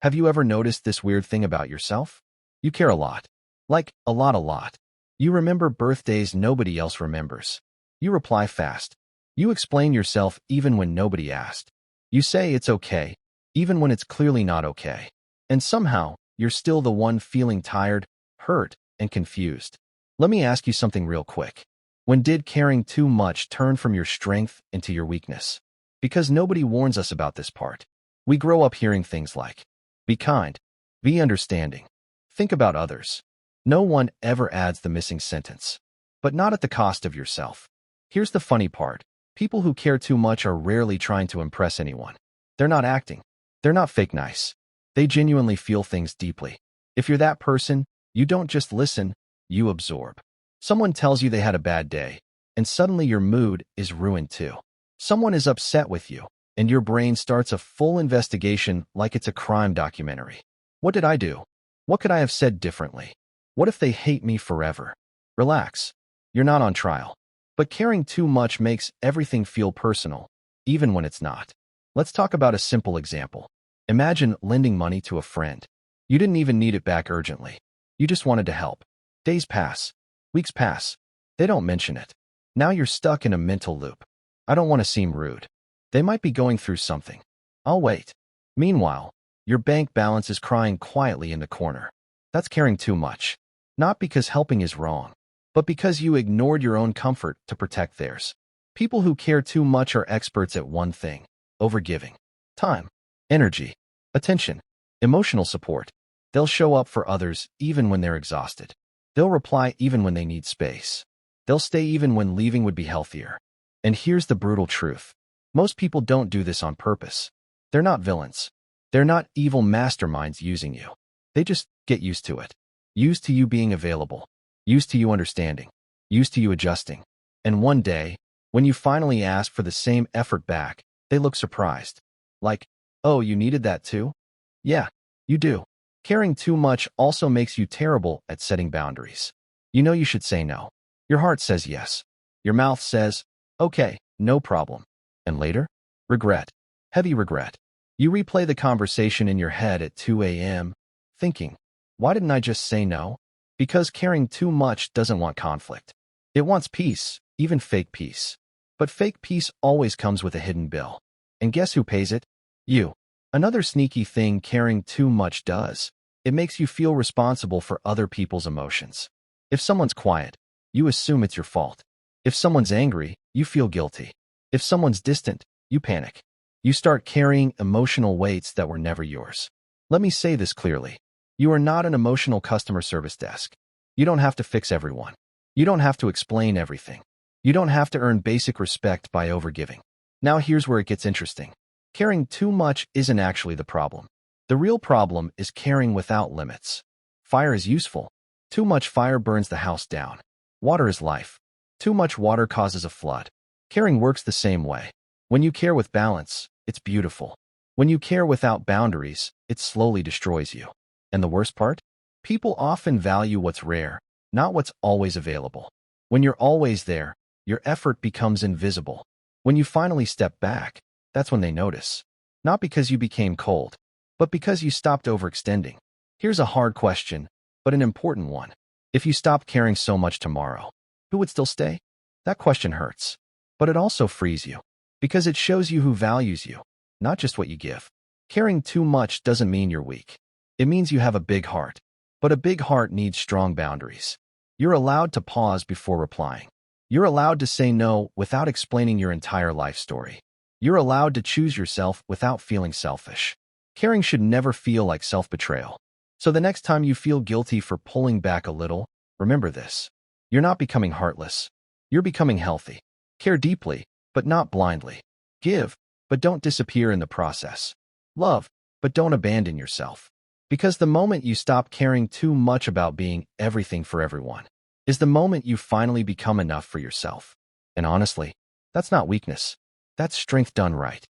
Have you ever noticed this weird thing about yourself? You care a lot. Like, a lot. You remember birthdays nobody else remembers. You reply fast. You explain yourself even when nobody asked. You say it's okay, even when it's clearly not okay. And somehow, you're still the one feeling tired, hurt, and confused. Let me ask you something real quick. When did caring too much turn from your strength into your weakness? Because nobody warns us about this part. We grow up hearing things like, be kind, be understanding, think about others. No one ever adds the missing sentence. But not at the cost of yourself. Here's the funny part. People who care too much are rarely trying to impress anyone. They're not acting. They're not fake nice. They genuinely feel things deeply. If you're that person, you don't just listen, you absorb. Someone tells you they had a bad day, and suddenly your mood is ruined too. Someone is upset with you, and your brain starts a full investigation like it's a crime documentary. What did I do? What could I have said differently? What if they hate me forever? Relax. You're not on trial. But caring too much makes everything feel personal, even when it's not. Let's talk about a simple example. Imagine lending money to a friend. You didn't even need it back urgently. You just wanted to help. Days pass. Weeks pass. They don't mention it. Now you're stuck in a mental loop. I don't want to seem rude. They might be going through something. I'll wait. Meanwhile, your bank balance is crying quietly in the corner. That's caring too much. Not because helping is wrong, but because you ignored your own comfort to protect theirs. People who care too much are experts at one thing: overgiving. Time, energy, attention, emotional support. They'll show up for others even when they're exhausted. They'll reply even when they need space. They'll stay even when leaving would be healthier. And here's the brutal truth. Most people don't do this on purpose. They're not villains. They're not evil masterminds using you. They just get used to it. Used to you being available. Used to you understanding. Used to you adjusting. And one day, when you finally ask for the same effort back, they look surprised. Like, oh, you needed that too? Yeah, you do. Caring too much also makes you terrible at setting boundaries. You know you should say no. Your heart says yes. Your mouth says, okay, no problem. And later? Regret. Heavy regret. You replay the conversation in your head at 2 a.m., thinking, why didn't I just say no? Because caring too much doesn't want conflict. It wants peace, even fake peace. But fake peace always comes with a hidden bill. And guess who pays it? You. Another sneaky thing caring too much does. It makes you feel responsible for other people's emotions. If someone's quiet, you assume it's your fault. If someone's angry, you feel guilty. If someone's distant, you panic. You start carrying emotional weights that were never yours. Let me say this clearly. You are not an emotional customer service desk. You don't have to fix everyone. You don't have to explain everything. You don't have to earn basic respect by overgiving. Now here's where it gets interesting. Caring too much isn't actually the problem. The real problem is caring without limits. Fire is useful. Too much fire burns the house down. Water is life. Too much water causes a flood. Caring works the same way. When you care with balance, it's beautiful. When you care without boundaries, it slowly destroys you. And the worst part? People often value what's rare, not what's always available. When you're always there, your effort becomes invisible. When you finally step back, that's when they notice. Not because you became cold, but because you stopped overextending. Here's a hard question, but an important one. If you stopped caring so much tomorrow, who would still stay? That question hurts. But it also frees you. Because it shows you who values you, not just what you give. Caring too much doesn't mean you're weak. It means you have a big heart. But a big heart needs strong boundaries. You're allowed to pause before replying. You're allowed to say no without explaining your entire life story. You're allowed to choose yourself without feeling selfish. Caring should never feel like self-betrayal. So the next time you feel guilty for pulling back a little, remember this. You're not becoming heartless. You're becoming healthy. Care deeply, but not blindly. Give, but don't disappear in the process. Love, but don't abandon yourself. Because the moment you stop caring too much about being everything for everyone is the moment you finally become enough for yourself. And honestly, that's not weakness. That's strength done right.